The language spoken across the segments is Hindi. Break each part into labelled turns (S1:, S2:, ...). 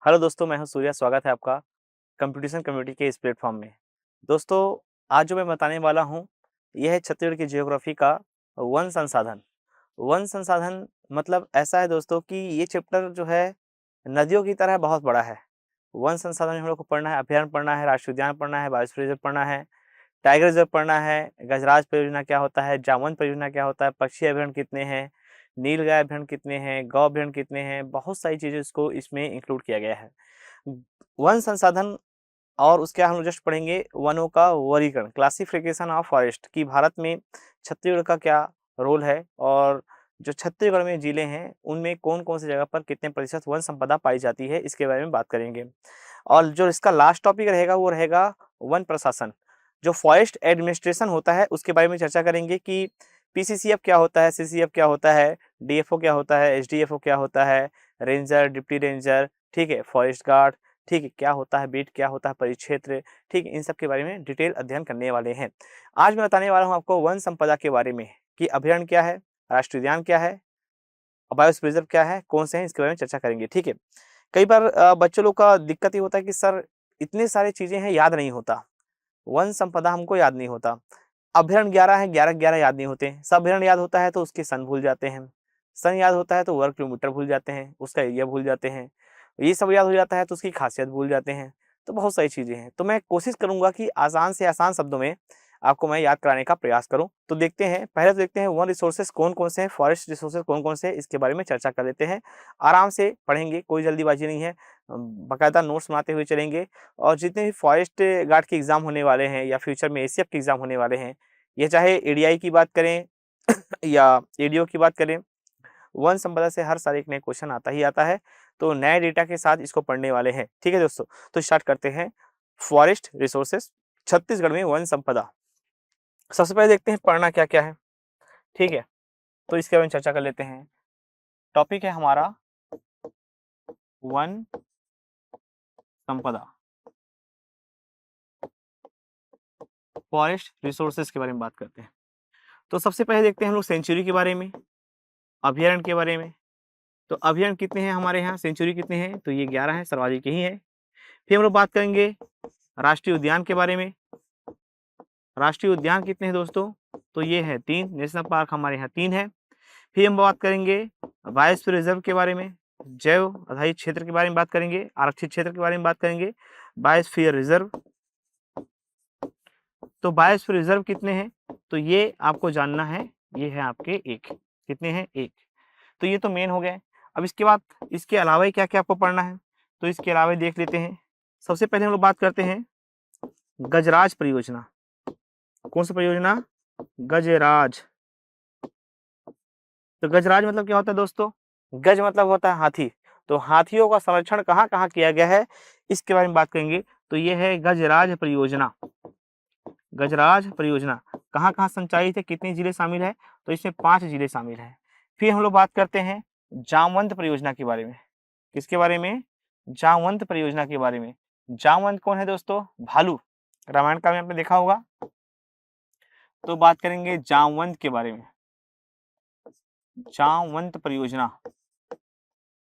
S1: हेलो दोस्तों, मैं हूं सूर्या। स्वागत है आपका कंप्यूटेशन कम्युनिटी के इस प्लेटफॉर्म में। दोस्तों, आज जो मैं बताने वाला हूं, यह है छत्तीसगढ़ की ज्योग्राफी का वन संसाधन। वन संसाधन मतलब ऐसा है दोस्तों कि ये चैप्टर जो है नदियों की तरह बहुत बड़ा है। वन संसाधन में हम लोग को पढ़ना है, अभ्यारण्य पढ़ना है, राष्ट्रीय उद्यान पढ़ना है, बायोस्फीयर रिजर्व पढ़ना है, टाइगर रिजर्व पढ़ना है, गजराज परियोजना क्या होता है, जामवंत परियोजना क्या होता है, पक्षी अभ्यारण्य कितने हैं, नीलगाय अभ्यारण्य कितने हैं, गौ अभ्यारण्य कितने हैं, बहुत सारी चीज़ें इसको इसमें इंक्लूड किया गया है। वन संसाधन और उसके हम लोग जस्ट पढ़ेंगे वनों का वर्गीकरण, क्लासिफिकेशन ऑफ फॉरेस्ट, कि भारत में छत्तीसगढ़ का क्या रोल है और जो छत्तीसगढ़ में जिले हैं उनमें कौन कौन सी जगह पर कितने प्रतिशत वन संपदा पाई जाती है, इसके बारे में बात करेंगे। और जो इसका लास्ट टॉपिक रहेगा वो रहेगा वन प्रशासन। जो फॉरेस्ट एडमिनिस्ट्रेशन होता है उसके बारे में चर्चा करेंगे कि पीसीसीएफ क्या होता है, सीसीएफ क्या होता है, डीएफओ क्या होता है, एसडीएफओ क्या होता है, रेंजर, डिप्टी रेंजर, ठीक है, फॉरेस्ट गार्ड, ठीक है, क्या होता है बीट, क्या होता है परिक्षेत्र, ठीक है, इन सब के बारे में डिटेल अध्ययन करने वाले हैं। आज मैं बताने वाला हूँ आपको वन संपदा के बारे में कि अभयारण्य क्या है, राष्ट्रीय उद्यान क्या है, बायोस्फीयर रिजर्व क्या है, कौन से हैं, इसके बारे में चर्चा करेंगे। ठीक है, कई बार बच्चों लोग का दिक्कत ये होता है कि सर इतने सारे चीजें हैं, याद नहीं होता, वन संपदा हमको याद नहीं होता। अभ्यारण्य 11 है, 11 याद नहीं होते। सब अभ्यारण्य याद होता है तो उसके सन भूल जाते हैं, सन याद होता है तो वर्ग किलोमीटर भूल जाते हैं, उसका एरिया भूल जाते हैं, ये सब याद हो जाता है तो उसकी खासियत भूल जाते हैं। तो बहुत सारी चीजें हैं, तो मैं कोशिश करूंगा कि आसान से आसान शब्दों में आपको मैं याद कराने का प्रयास करूं। तो देखते हैं, पहले तो देखते हैं वन रिसोर्सेज कौन कौन से हैं, फॉरेस्ट रिसोर्सेज कौन कौन से हैं, इसके बारे में चर्चा कर लेते हैं। आराम से पढ़ेंगे, कोई जल्दीबाजी नहीं है, बाकायदा नोट्स बनाते हुए चलेंगे। और जितने भी फॉरेस्ट गार्ड के एग्जाम होने वाले हैं या फ्यूचर में एसीएफ के एग्जाम होने वाले हैं, ये चाहे एडीआई की बात करें या एडीओ की बात करें, वन संपदा से हर साल एक नया क्वेश्चन आता ही आता है। तो नए डेटा के साथ इसको पढ़ने वाले हैं। ठीक है दोस्तों, तो स्टार्ट करते हैं। फॉरेस्ट रिसोर्सेस, छत्तीसगढ़ में वन संपदा। सबसे पहले देखते हैं पढ़ना क्या क्या है। ठीक है, तो इसके बारे में चर्चा कर लेते हैं। टॉपिक है हमारा वन संपदा, फॉरेस्ट रिसोर्सेज के बारे में बात करते हैं। तो सबसे पहले देखते हैं हम लोग सेंचुरी के बारे में, अभ्यारण्य के बारे में। तो अभ्यारण्य कितने हैं हमारे यहाँ, सेंचुरी कितने हैं, तो ये 11 है, सर्वाधिक यही है। फिर हम लोग बात करेंगे राष्ट्रीय उद्यान के बारे में। राष्ट्रीय उद्यान कितने हैं दोस्तों, तो ये है 3, नेशनल पार्क हमारे यहाँ 3 है। फिर हम बात करेंगे बायोस्फीयर रिजर्व के बारे में, जैव आधारित क्षेत्र के बारे में बात करेंगे, आरक्षित क्षेत्र के बारे में बात करेंगे, बायोस्फीयर रिजर्व। तो बायोस्फीयर रिजर्व कितने हैं, तो ये आपको जानना है, ये है आपके 1। कितने हैं, 1। तो ये तो मेन हो गए। अब इसके बाद इसके अलावा क्या क्या आपको पढ़ना है, तो इसके अलावा देख लेते हैं। सबसे पहले हम लोग बात करते हैं गजराज परियोजना। कौन सी परियोजना, गजराज। तो गजराज मतलब क्या होता है दोस्तों, गज मतलब होता है हाथी। तो हाथियों का संरक्षण कहाँ कहाँ किया गया है, इसके बारे में बात करेंगे। तो ये है गजराज परियोजना। गजराज परियोजना कहाँ कहाँ संचालित है, कितने जिले शामिल है, तो इसमें 5 जिले शामिल है। फिर हम लोग बात करते हैं जामवंत परियोजना के बारे में। किसके बारे में, जामवंत परियोजना के बारे में। जामवंत कौन है दोस्तों, भालू, रामायण काल में आपने देखा होगा। तो बात करेंगे जामवंत के बारे में, जामवंत परियोजना।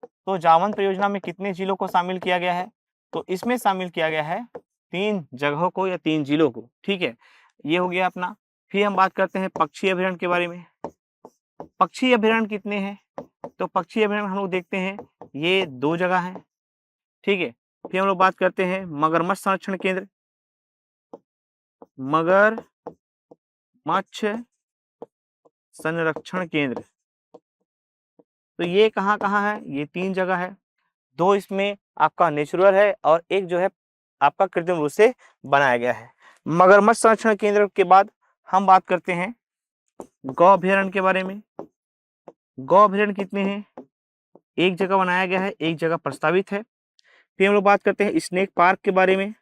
S1: तो जामवंत परियोजना में कितने जिलों को शामिल किया गया है, तो इसमें शामिल किया गया है 3 जगहों को या 3 जिलों को। ठीक है, ये हो गया अपना। फिर हम बात करते हैं पक्षी अभ्यारण्य के बारे में। पक्षी अभ्यारण्य कितने हैं, तो पक्षी अभ्यारण्य हम लोग देखते हैं ये 2 जगह है। ठीक है, फिर हम लोग बात करते हैं मगरमच्छ संरक्षण केंद्र, मगरमच्छ संरक्षण केंद्र। तो ये कहाँ कहाँ है, ये 3 जगह है। 2 इसमें आपका नेचुरल है और एक जो है आपका कृत्रिम रूप से बनाया गया है। मगरमच्छ संरक्षण केंद्र के बाद हम बात करते हैं गौ अभ्यारण्य के बारे में। गौ अभ्यारण्य कितने हैं, एक जगह बनाया गया है, एक जगह प्रस्तावित है। फिर हम लोग बात करते हैं स्नेक पार्क के बारे में।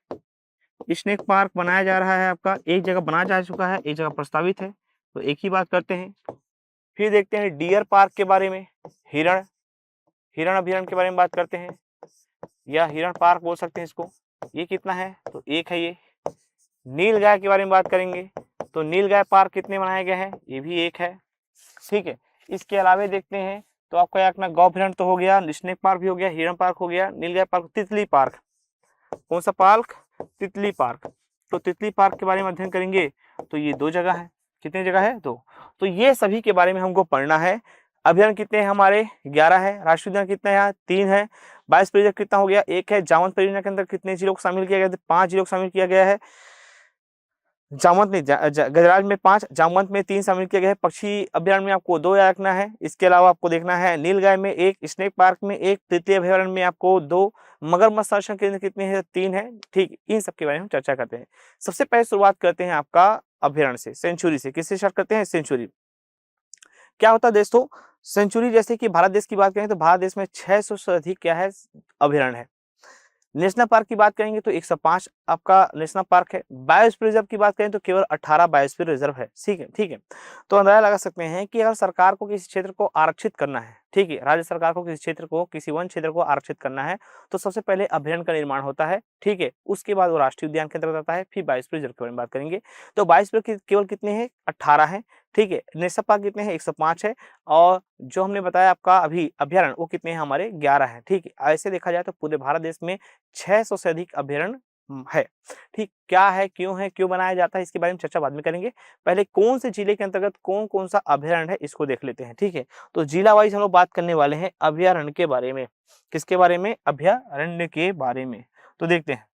S1: स्नेक पार्क बनाया जा रहा है आपका, एक जगह बनाया जा चुका है, एक जगह प्रस्तावित है, तो एक ही बात करते हैं। फिर देखते हैं डियर पार्क के बारे में, हिरण, हिरण अभ्यारण्य के बारे में बात करते हैं, या हिरण पार्क बोल सकते हैं इसको। ये कितना है, तो 1 है ये। नीलगाय के बारे में बात करेंगे, तो नीलगाय पार्क कितने बनाया गया है, ये भी 1 है। ठीक है, इसके अलावा देखते हैं तो आपको याद रखना गौ अभ्यारण्य तो हो गया, स्नेक पार्क भी हो गया, हिरन पार्क हो गया, नीलगाय पार्क, तितली पार्क। कौन सा पार्क? तितली पार्क। तो तितली पार्क के बारे में अध्ययन करेंगे तो ये 2 जगह है। कितनी जगह है? 2। तो ये सभी के बारे में हमको पढ़ना है। अभ्यारण्य कितने हैं हमारे? 11 है। राष्ट्रीय उद्यान कितने हैं? 3 है। बायोस्फीयर परियोजना कितना हो गया? 1 है। जामवंत परियोजना के अंदर कितने जिलों को शामिल किया गया है? 5 जिलों को शामिल किया गया है। जामवंत नहीं, गजराज में 5, जामवंत में 3 शामिल किया गया है। पक्षी अभ्यारण्य में आपको 2 याद रखना है। इसके अलावा आपको देखना है नीलगाय में 1, स्नेक पार्क में 1, तृतीय अभ्यारण्य में आपको 2, मगरमच्छ संरक्षण केंद्र कितने हैं? 3 है। ठीक, इन सब के बारे में हम चर्चा करते हैं। सबसे पहले शुरुआत करते हैं आपका अभ्यारण्य से, सेंचुरी से। किससे स्टार्ट करते हैं? सेंचुरी। क्या होता है दोस्तों? सेंचुरी, जैसे कि भारत देश की बात करें तो भारत देश में 600 से अधिक क्या है? अभ्यारण्य है। नेशनल पार्क की बात करेंगे तो 105 आपका नेशनल पार्क है। बायोस्फीयर रिजर्व की बात करें तो केवल 18 बायोस्फीयर रिजर्व है। ठीक है, ठीक है। तो अंदाजा लगा सकते हैं कि अगर सरकार को किसी क्षेत्र को आरक्षित करना है, ठीक है, राज्य सरकार को किसी क्षेत्र को, किसी वन क्षेत्र को आरक्षित करना है तो सबसे पहले अभ्यारण्य का निर्माण होता है। ठीक है, उसके बाद वो राष्ट्रीय उद्यान के अंतर्गत आता है, फिर बायोस्फीयर रिजर्व के बारे में बात करेंगे। तो बायोस्फीयर केवल कितने हैं? 18 है। ठीक है, नेशनल पार्क कितने हैं? 105 है। और जो हमने बताया आपका अभी अभ्यारण्य, वो कितने हैं हमारे? 11 है। ठीक है, ऐसे देखा जाए तो पूरे भारत देश में 600 से अधिक अभ्यारण्य है। ठीक, क्या है, क्यों बनाया जाता है, इसके बारे में चर्चा बाद में करेंगे। पहले कौन से जिले के अंतर्गत कौन कौन सा अभ्यारण्य है इसको देख लेते हैं। ठीक है, तो जिला वाइज हम लोग बात करने वाले हैं अभ्यारण्य के बारे में। किसके बारे में? अभ्यारण्य के बारे में। तो देखते हैं,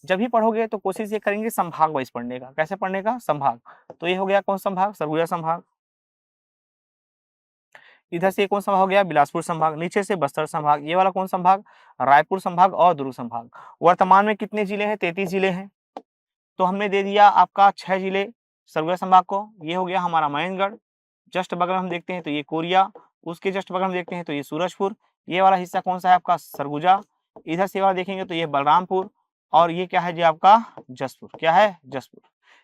S1: जब भी पढ़ोगे तो कोशिश ये करेंगे संभाग वाइज पढ़ने का। कैसे पढ़ने का? संभाग। तो ये हो गया कौन संभाग? सरगुजा संभाग। इधर से कौन संभाग हो गया? बिलासपुर संभाग। नीचे से बस्तर संभाग। ये वाला कौन संभाग? रायपुर संभाग और दुर्ग संभाग। वर्तमान में कितने जिले हैं? 33 जिले हैं। तो हमने दे दिया आपका 6 जिले सरगुजा संभाग को। ये हो गया हमारा महेंद्रगढ़। जस्ट बगल हम देखते हैं तो ये कोरिया। उसके जस्ट बगल में देखते हैं तो ये सूरजपुर। ये वाला हिस्सा कौन सा है आपका? सरगुजा। इधर से वाला देखेंगे तो ये बलरामपुर। और ये क्या है जी आपका? जसपुर। क्या है? जसपुर।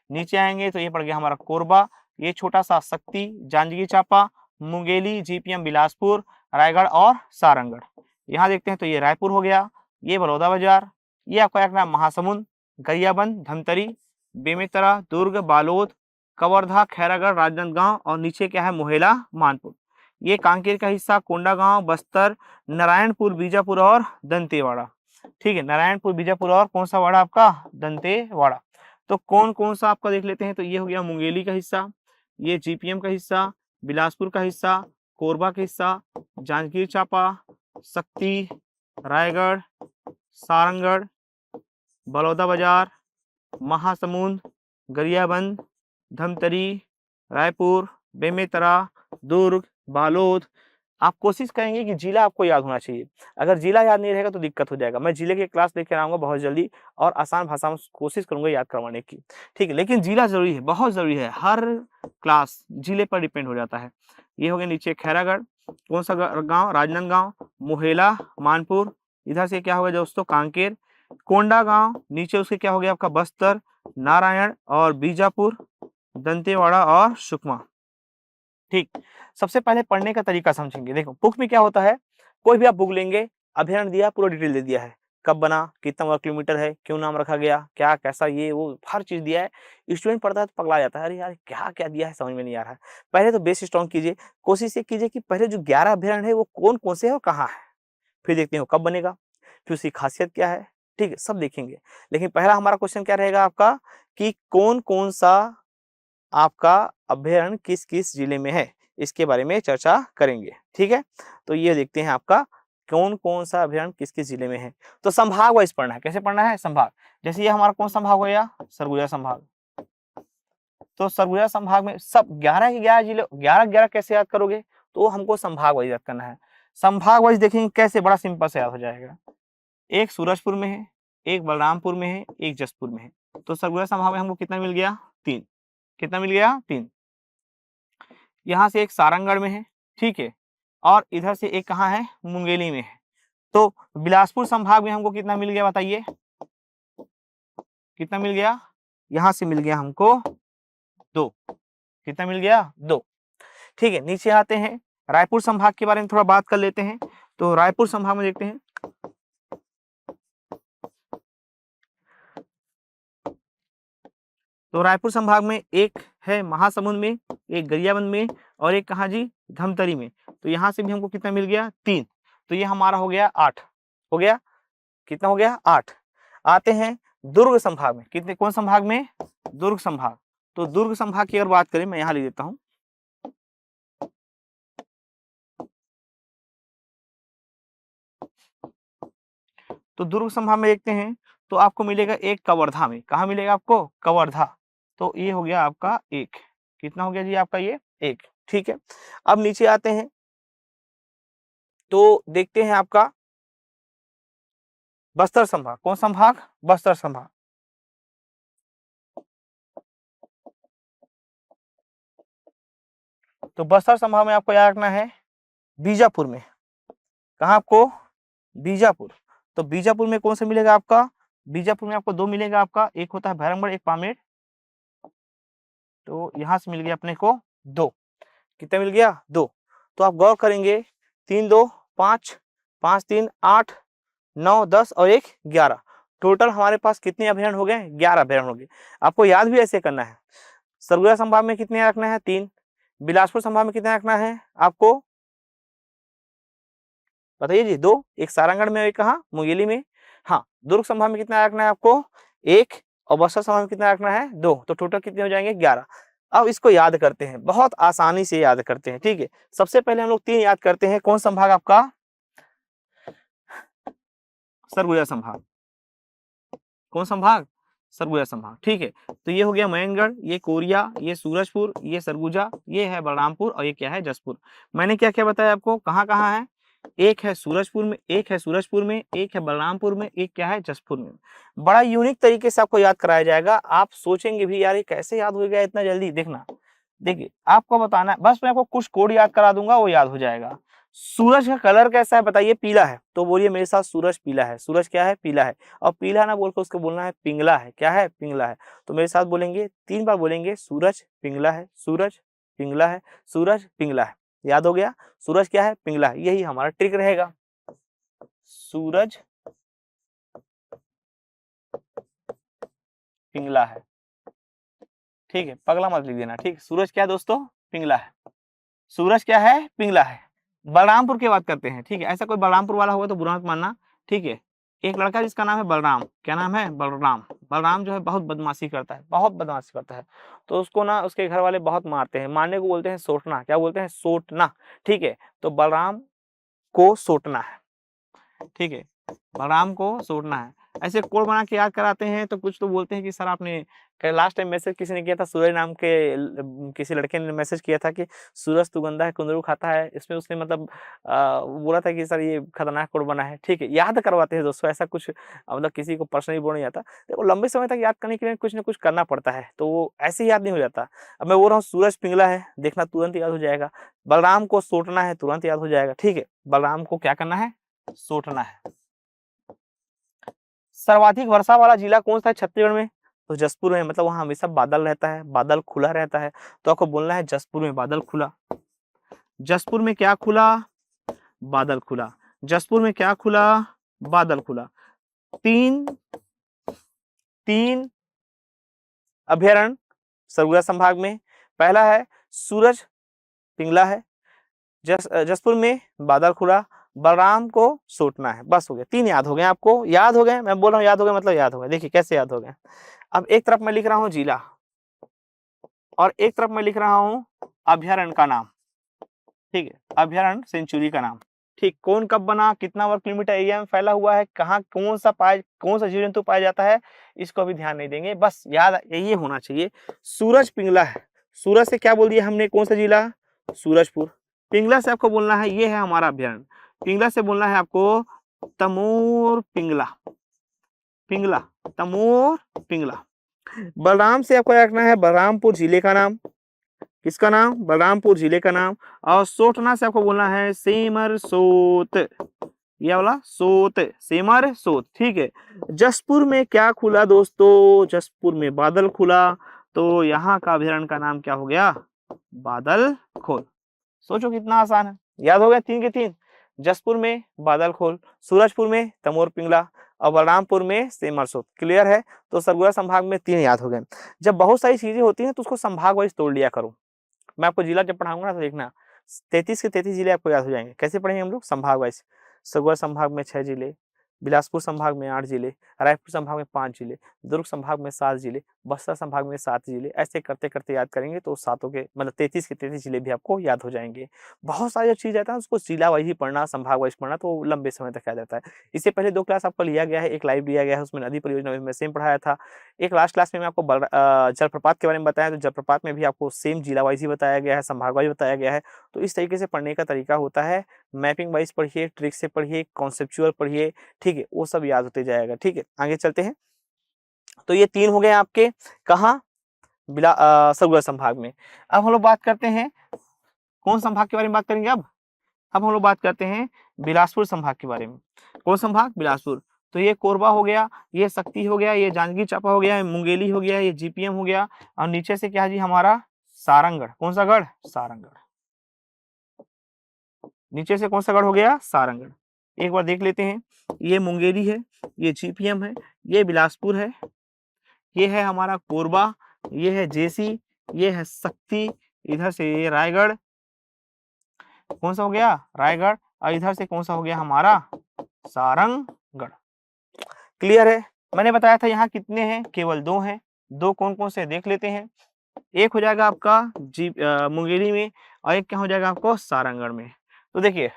S1: नीचे आएंगे तो ये पड़ गया हमारा कोरबा। ये छोटा सा शक्ति, जांजगीर चांपा, मुंगेली, जीपीएम बिलासपुर, रायगढ़ और सारंगढ़। यहाँ देखते हैं तो ये रायपुर हो गया। ये बलौदाबाजार। ये आपका एक नाम महासमुंद, गरियाबंद, धमतरी, बेमेतरा, दुर्ग, बालोद, कवर्धा, खैरागढ़, राजनांदगांव और नीचे क्या है? मोहेला, मानपुर। ये कांकेर का हिस्सा, कोंडागांव, बस्तर, नारायणपुर, बीजापुर और दंतेवाड़ा। ठीक है, नारायणपुर, बीजापुर और कौन सा वाड़ा आपका? दंतेवाड़ा। तो कौन कौन सा आपका देख लेते हैं तो ये हो गया मुंगेली का हिस्सा, ये जीपीएम का हिस्सा, बिलासपुर का हिस्सा, कोरबा का हिस्सा, जांजगीर चांपा, शक्ति, रायगढ़, सारंगढ़, बलौदाबाजार, महासमुंद, गरियाबंद, धमतरी, रायपुर, बेमेतरा, दुर्ग, बालोद। आप कोशिश करेंगे कि जिला आपको याद होना चाहिए। अगर जिला याद नहीं रहेगा तो दिक्कत हो जाएगा। मैं जिले की क्लास लेकर आऊंगा बहुत जल्दी और आसान भाषा में कोशिश करूंगा याद करवाने की। ठीक है, लेकिन जिला जरूरी है, बहुत जरूरी है। हर क्लास जिले पर डिपेंड हो जाता है। ये हो गया नीचे खैरागढ़, कौन सा गाँव? राजनांदगांव, मोहेला, मानपुर। इधर से क्या हो गया दोस्तों? कांकेर, कोंडागांव। नीचे उसके क्या हो गया आपका? बस्तर, नारायण और बीजापुर, दंतेवाड़ा और सुकमा। ठीक, सबसे पहले पढ़ने का तरीका समझेंगे। देखो, बुक में क्या होता है, कोई भी आप बुक लेंगे, अभ्यारण्य दिया, पूरा डिटेल दे दिया है, कब बना, कितना वर्ग किलोमीटर है, क्यों नाम रखा गया, क्या कैसा, ये वो हर चीज दिया है। स्टूडेंट पढ़ता है तो पगला जाता है, अरे यार क्या क्या दिया है, समझ में नहीं आ रहा है। पहले तो बेस स्ट्रॉन्ग कीजिए, कोशिश ये कीजिए कि पहले जो 11 अभ्यारण्य है वो कौन कौन से है और कहाँ है, फिर देखते हो कब बनेगा, फिर उसकी खासियत क्या है। ठीक है, सब देखेंगे। लेकिन पहला हमारा क्वेश्चन क्या रहेगा आपका कि कौन कौन सा आपका अभ्यारण्य किस किस जिले में है, इसके बारे में चर्चा करेंगे। ठीक है, तो ये देखते हैं आपका कौन कौन सा अभ्यारण्य किस किस जिले में है। तो संभाग वाइज पढ़ना है। कैसे पढ़ना है? संभाग। जैसे ये हमारा कौन संभाग हो गया? सरगुजा संभाग। तो सरगुजा संभाग में सब 11 के 11 जिले, 11 कैसे याद करोगे? तो हमको संभाग वाइज याद करना है। संभाग वाइज देखेंगे कैसे, बड़ा सिंपल से याद हो जाएगा। एक सूरजपुर में है, एक बलरामपुर में है, एक जसपुर में है। तो सरगुजा संभाग में हमको कितना मिल गया? 3। कितना मिल गया? 3। यहाँ से एक सारंगढ़ में है, ठीक है, और इधर से एक कहाँ है? मुंगेली में है। तो बिलासपुर संभाग में हमको कितना मिल गया बताइए? कितना मिल गया? यहाँ से मिल गया हमको 2। कितना मिल गया? 2। ठीक है, नीचे आते हैं, रायपुर संभाग के बारे में थोड़ा बात कर लेते हैं। तो रायपुर संभाग में देखते हैं, तो रायपुर संभाग में एक है महासमुंद में, एक गरियाबंद में और एक कहाँ जी, धमतरी में। तो यहाँ से भी हमको कितना मिल गया, 3। तो ये हमारा हो गया 8, हो गया कितना, हो गया 8। आते हैं दुर्ग संभाग में, कितने, कौन संभाग में, दुर्ग संभाग। तो दुर्ग संभाग की अगर बात करें, मैं यहाँ लिख देता हूँ, तो दुर्ग संभाग में देखते हैं तो आपको मिलेगा एक कवर्धा में, कहाँ मिलेगा आपको, कवर्धा। तो ये हो गया आपका 1, कितना हो गया जी आपका ये 1, ठीक है। अब नीचे आते हैं तो देखते हैं आपका बस्तर संभाग, कौन संभाग, बस्तर संभाग। तो बस्तर संभाग में आपको याद रखना है बीजापुर में, कहाँ आपको, बीजापुर। तो बीजापुर में कौन सा मिलेगा आपका, बीजापुर में आपको 2 मिलेगा आपका, एक होता है भैरमगढ़, एक पामेड़। तो यहां से मिल गया अपने को 2, कितना मिल गया, 2। तो आप गौर करेंगे 3 2 5, 5 3 8 9 10 और 1 11, टोटल हमारे पास कितने अभयारण्य हो गए, 11 अभयारण्य हो गए। आपको याद भी ऐसे करना है। सरगुजा संभाग में कितने रखना है, 3। बिलासपुर संभाग में कितना रखना है आपको, बताइए जी, 2, एक सारंगढ़ में, एक कहाँ, मुंगेली में। हाँ, दुर्ग संभाग में कितना रखना है आपको, 1, और बस्तर संभाग में कितना रखना है, 2। तो टोटल कितने हो जाएंगे, 11। अब इसको याद करते हैं, बहुत आसानी से याद करते हैं, ठीक है। सबसे पहले हम लोग 3 याद करते हैं, कौन संभाग आपका, सरगुजा संभाग, कौन संभाग, सरगुजा संभाग, ठीक है। तो ये हो गया मयनगढ़, ये कोरिया, ये सूरजपुर, ये सरगुजा, ये है बलरामपुर और ये क्या है, जसपुर। मैंने क्या क्या बताया आपको, कहाँ कहाँ है, एक है सूरजपुर में, एक है सूरजपुर में, एक है बलरामपुर में, एक क्या है, जसपुर में। बड़ा यूनिक तरीके से आपको याद कराया जाएगा। आप सोचेंगे भी यार ये कैसे याद हो गया इतना जल्दी, देखना, देखिए आपको बताना है, बस मैं आपको कुछ कोड याद करा दूंगा, वो याद हो जाएगा। सूरज का कलर कैसा है बताइए, पीला है। तो बोलिए मेरे साथ, सूरज पीला है। सूरज क्या है, पीला है। और पीला ना बोलकर उसको बोलना है पिंगला है, क्या है, पिंगला है। तो मेरे साथ बोलेंगे, 3 बार बोलेंगे, सूरज पिंगला है, सूरज पिंगला है, सूरज पिंगला है। याद हो गया, सूरज क्या है, पिंगला है। यही हमारा ट्रिक रहेगा, सूरज पिंगला है, ठीक है, पगला मत लिख देना, ठीक। सूरज क्या है दोस्तों, पिंगला है, सूरज क्या है, पिंगला है। बलरामपुर की बात करते हैं, ठीक है। ऐसा कोई बलरामपुर वाला होगा तो बुरा मत मानना, ठीक है। एक लड़का जिसका नाम है बलराम, क्या नाम है, बलराम। बलराम जो है बहुत बदमाशी करता है, बहुत बदमाशी करता है। तो उसको ना उसके घर वाले बहुत मारते हैं, मारने को बोलते हैं सोटना, क्या बोलते हैं, सोटना, ठीक है। तो बलराम को सोटना है, ठीक है, बलराम को सोटना है। ऐसे कोड बना के याद कराते हैं तो कुछ तो बोलते हैं कि सर आपने लास्ट टाइम मैसेज किसी ने किया था, सूरज नाम के किसी लड़के ने मैसेज किया था कि सूरज तू गंदा है, कुंदरू खाता है। इसमें उसने मतलब बोला था कि सर ये खतरनाक कोड बना है, ठीक है। याद करवाते हैं दोस्तों, ऐसा कुछ मतलब किसी को पर्सनली बोल नहीं आता। देखो लंबे समय तक याद करने के लिए कुछ ना कुछ करना पड़ता है, तो वो ऐसे ही याद नहीं हो जाता। अब मैं बोल रहा हूँ सूरज पिंगला है, देखना तुरंत याद हो जाएगा। बलराम को सोटना है, तुरंत याद हो जाएगा, ठीक है। बलराम को क्या करना है, सोटना है। सर्वाधिक वर्षा वाला जिला कौन सा है छत्तीसगढ़ में, तो जसपुर में, मतलब वहां हमेशा बादल रहता है, बादल खुला रहता है। तो आपको बोलना है जसपुर में बादल खुला। जसपुर में क्या खुला, बादल खुला। जसपुर में क्या खुला, बादल खुला। तीन तीन अभयारण्य सरगुजा संभाग में। पहला है सूरज पिंगला है, जसपुर में बादल खुला, बलराम को सोटना है। बस हो गया, 3 याद हो गए आपको, याद हो गए। मैं बोल रहा हूँ याद हो गए मतलब याद हो गए। देखिए कैसे याद हो गए। अब एक तरफ मैं लिख रहा हूँ जिला और एक तरफ मैं लिख रहा हूँ अभयारण्य का नाम, ठीक है, अभयारण्य सेंचुरी का नाम, ठीक। कौन कब बना, कितना वर्ग किलोमीटर एरिया में फैला हुआ है, कहाँ कौन सा जीव जंतु पाया जाता है, इसको अभी ध्यान नहीं देंगे, बस याद ये होना चाहिए। सूरज पिंगला है, सूरज से क्या बोल दिया हमने, कौन सा जिला, सूरजपुर। पिंगला से आपको बोलना है ये है हमारा अभयारण्य। पिंगला से बोलना है आपको तमोर पिंगला, पिंगला, तमोर पिंगला। बलराम से आपको रखना है बलरामपुर जिले का नाम, किसका नाम, बलरामपुर जिले का नाम। और सोटना से आपको बोलना है सेमर सोत, ये वाला सोत, सेमर सोत, ठीक है। जसपुर में क्या खुला दोस्तों, जसपुर में बादल खुला। तो यहाँ का अभयारण्य का नाम क्या हो गया, बादल खोल। सोचो कितना आसान है, याद हो गया 3 के 3। जसपुर में बादल खोल, सूरजपुर में तमोर पिंगला, और बलरामपुर में सेमरसोत। क्लियर है? तो सरगुजा संभाग में 3 याद हो गए। जब बहुत सारी चीजें होती हैं तो उसको संभाग वाइज तोड़ लिया करो। मैं आपको जिला जब पढ़ाऊंगा ना तो देखना 33 के 33 जिले आपको याद हो जाएंगे। कैसे पढ़ेंगे हम लोग? संभाग वाइज। सरगुजा संभाग में 6 जिले, बिलासपुर संभाग में 8 जिले, रायपुर संभाग में 5 जिले, दुर्ग संभाग में 7 जिले, बस्तर संभाग में 7 जिले। ऐसे करते करते याद करेंगे तो सातों के मतलब 33 के 33 जिले भी आपको याद हो जाएंगे। बहुत सारी चीज आता है उसको जिला वाइज ही पढ़ना, संभाग वाइज पढ़ना तो लंबे समय तक याद रहता है। इससे पहले 2 क्लास आपको लिया गया है, एक लाइव लिया गया है, उसमें नदी परियोजना में सेम पढ़ाया था। एक लास्ट क्लास में मैं आपको जलप्रपात के बारे में बताया, तो जलप्रपात में भी आपको सेम जिला वाइज ही बताया गया है, संभाग वाइज बताया गया है। तो इस तरीके से पढ़ने का तरीका होता है। मैपिंग वाइज पढ़िए, ट्रिक से पढ़िए, कॉन्सेप्चुअल पढ़िए, ठीक है, वो सब याद होते जाएगा। ठीक है, आगे चलते हैं। तो ये 3 हो गए आपके कहाँ? सरगुजा संभाग में। अब हम लोग बात करते हैं कौन संभाग के बारे में बात करेंगे अब हम लोग बात करते हैं बिलासपुर संभाग के बारे में। कौन संभाग? बिलासपुर। तो ये कोरबा हो गया, ये शक्ति हो गया, ये जांजगीर चांपा हो गया, ये मुंगेली हो गया, ये जीपीएम हो गया, और नीचे से क्या है जी हमारा सारंगगढ़। कौन सा गढ़? सारंगगढ़। नीचे से कौन सा गढ़ हो गया? सारंगगढ़। एक बार देख लेते हैं। ये मुंगेली है, ये जीपीएम है, ये बिलासपुर है, ये है हमारा कोरबा, ये है जेसी, ये है शक्ति, इधर से ये रायगढ़। कौन सा हो गया? रायगढ़। और इधर से कौन सा हो गया हमारा? सारंगगढ़। क्लियर है? मैंने बताया था यहाँ कितने हैं? केवल 2 हैं। 2 कौन कौन से देख लेते हैं। एक हो जाएगा आपका मुंगेली में, और एक क्या हो जाएगा आपको? सारंगगढ़ में। तो देखिए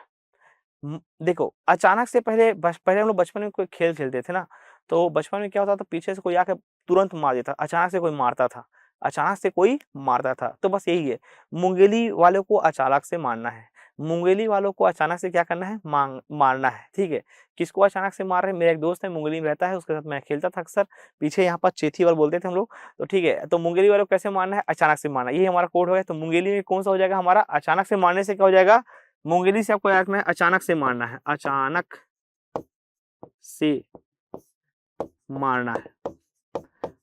S1: देखो अचानक से पहले हम लोग बचपन में कोई खेल खेलते थे ना, तो बचपन में क्या होता था, पीछे से कोई आके तुरंत मार देता, अचानक से कोई मारता था, अचानक से कोई मारता था। तो बस यही है, मुंगेली वालों को अचानक से मारना है, मुंगेली वालों को अचानक से क्या करना है? मारना है। ठीक है, किसको अचानक से मार रहे हैं? मेरा एक दोस्त है मुंगेली में रहता है, उसके साथ मैं खेलता था अक्सर। पीछे यहाँ पर चेथी वाल बोलते थे हम लोग। तो ठीक है, तो मुंगेली वालों को कैसे मारना है? अचानक से मारना, यही हमारा कोड हो गया। तो मुंगेली में कौन सा हो जाएगा हमारा? अचानक से मारने से क्या हो जाएगा? मुंगेली से आपको याद रखना है, अचानक से मारना है, अचानक से मारना है।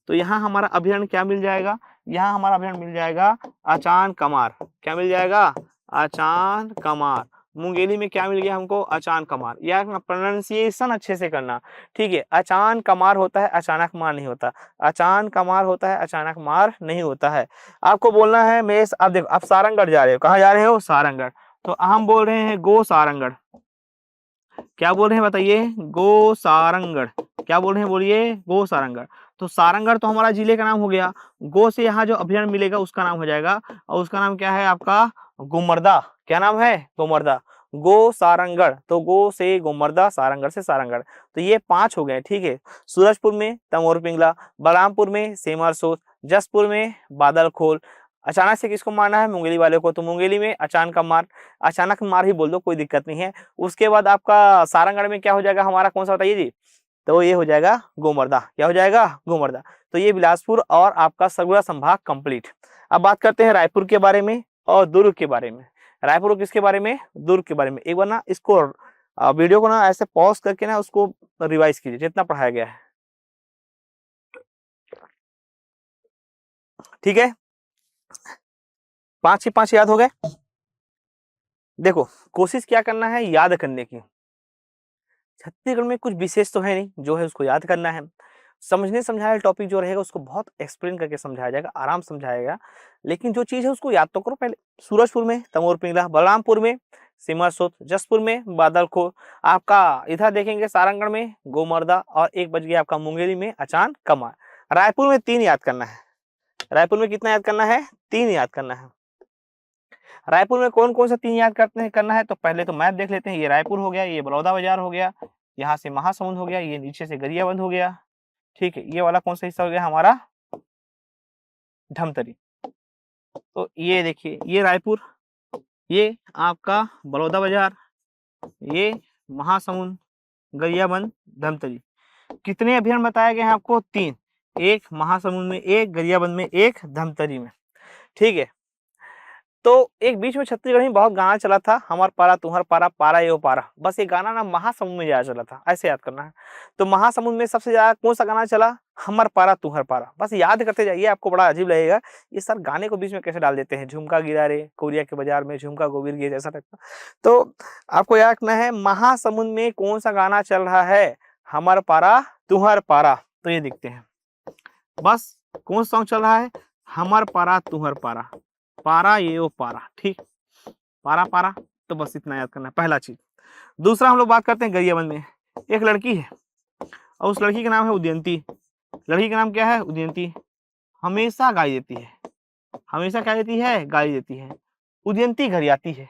S1: तो यहाँ हमारा अभियान क्या मिल जाएगा? यहाँ हमारा अभियान मिल जाएगा अचान कमार। क्या मिल जाएगा? अचान कमार। मुंगेली में क्या मिल गया हमको? अचान कमार। यार प्रोनाउंसिएशन अच्छे से करना, ठीक है। अचान कमार होता है, अचानक मार नहीं होता। अचान कमार होता है, अचानक मार नहीं होता है। आपको बोलना है मेष। अब देखो, आप सारंगगढ़ जा रहे हो, कहाँ जा रहे हो? सारंगगढ़। तो हम बोल रहे हैं गो सारंगगढ़। क्या बोल रहे हैं बताइए? गो सारंगगढ़। क्या बोल रहे हैं? बोलिए गो सारंगगढ़। तो सारंगगढ़ तो हमारा जिले का नाम हो गया। गो से यहाँ जो अभियान मिलेगा उसका नाम हो जाएगा, और उसका नाम क्या है आपका? गोमर्दा। क्या नाम है? गोमर्दा। गो सारंगगढ़, तो गो से गोमर्दा, सारंगगढ़ से सारंगगढ़। तो ये 5 हो गए। ठीक है, सूरजपुर में तमोर पिंगला, बलरामपुर में सेमरसोत, जसपुर में बादलखोल। अचानक से किसको मारना है? मुंगेली वाले को। तो मुंगेली में अचानक का मार, अचानक मार ही बोल दो, कोई दिक्कत नहीं है। उसके बाद आपका सारंगगढ़ में क्या हो जाएगा हमारा? कौन सा बताइए जी? तो ये हो जाएगा गोमर्दा। क्या हो जाएगा? गोमर्दा। तो ये बिलासपुर और आपका सरगुजा संभाग कंप्लीट। अब बात करते हैं रायपुर के बारे में और दुर्ग के बारे में। रायपुर और किसके बारे में? दुर्ग के बारे में। एक बार ना इसको वीडियो को ना ऐसे पॉज करके ना उसको रिवाइज कीजिए जितना पढ़ाया गया है। ठीक है, 5 के 5 याद हो गए। देखो कोशिश क्या करना है? याद करने की। छत्तीसगढ़ में कुछ विशेष तो है नहीं, जो है उसको याद करना है। समझने समझाया टॉपिक जो रहेगा उसको बहुत एक्सप्लेन करके समझाया जाएगा, आराम समझाएगा, लेकिन जो चीज है उसको याद तो करो पहले। सूरजपुर में तमोर पिंगला, बलरामपुर में सिमरसोत, जसपुर में बादलखोर, आपका इधर देखेंगे सारंगगढ़ में गोमर्दा, और एक बच गया आपका मुंगेली में अचान कमार। रायपुर में 3 याद करना है। रायपुर में कितना याद करना है? 3 याद करना है। रायपुर में कौन कौन सा 3 याद करना है? तो पहले तो मैप देख लेते हैं। ये रायपुर हो गया, ये बलौदा बाजार हो गया, यहाँ से महासमुंद हो गया, ये नीचे से गरियाबंद हो गया। ठीक है, ये वाला कौन सा हिस्सा हो गया हमारा? धमतरी। तो ये देखिए, ये रायपुर, ये आपका बलौदा बाजार, ये महासमुंद, गरियाबंद, धमतरी। कितने अभियान बताए गए हैं आपको? 3। एक महासमुंद में, एक गरियाबंद में, एक धमतरी में। ठीक है, तो एक बीच में छत्तीसगढ़ में बहुत गाना चला था, हमार पारा तुम्हार पारा, पारा यो पारा। बस ये गाना ना महासमुंद में ज्यादा चला था, ऐसे याद करना है। तो महासमुंद में सबसे ज्यादा कौन सा गाना चला? हमार पारा तुम्हार पारा। बस याद करते जाइए, आपको बड़ा अजीब लगेगा ये सर गाने को बीच में कैसे डाल देते हैं। झुमका गिरा रे कोरिया के बाजार में, झुमका गोविर गिर जैसा टाइप का। तो आपको याद रखना है महासमुंद में कौन सा गाना चल रहा है? हमर पारा तुहर पारा। तो ये देखते हैं, बस कौन सॉन्ग चल रहा है, हमर पारा तुहर पारा, पारा ये वो पारा, ठीक, पारा पारा। तो बस इतना याद करना है, पहला चीज। दूसरा हम लोग बात करते हैं गरियाबंद में। एक लड़की है और उस लड़की का नाम है उदयंती। लड़की का नाम क्या है, उदयंती। हमेशा गाली देती है, हमेशा क्या देती है, गाली देती है। उदयंती गरियाती है।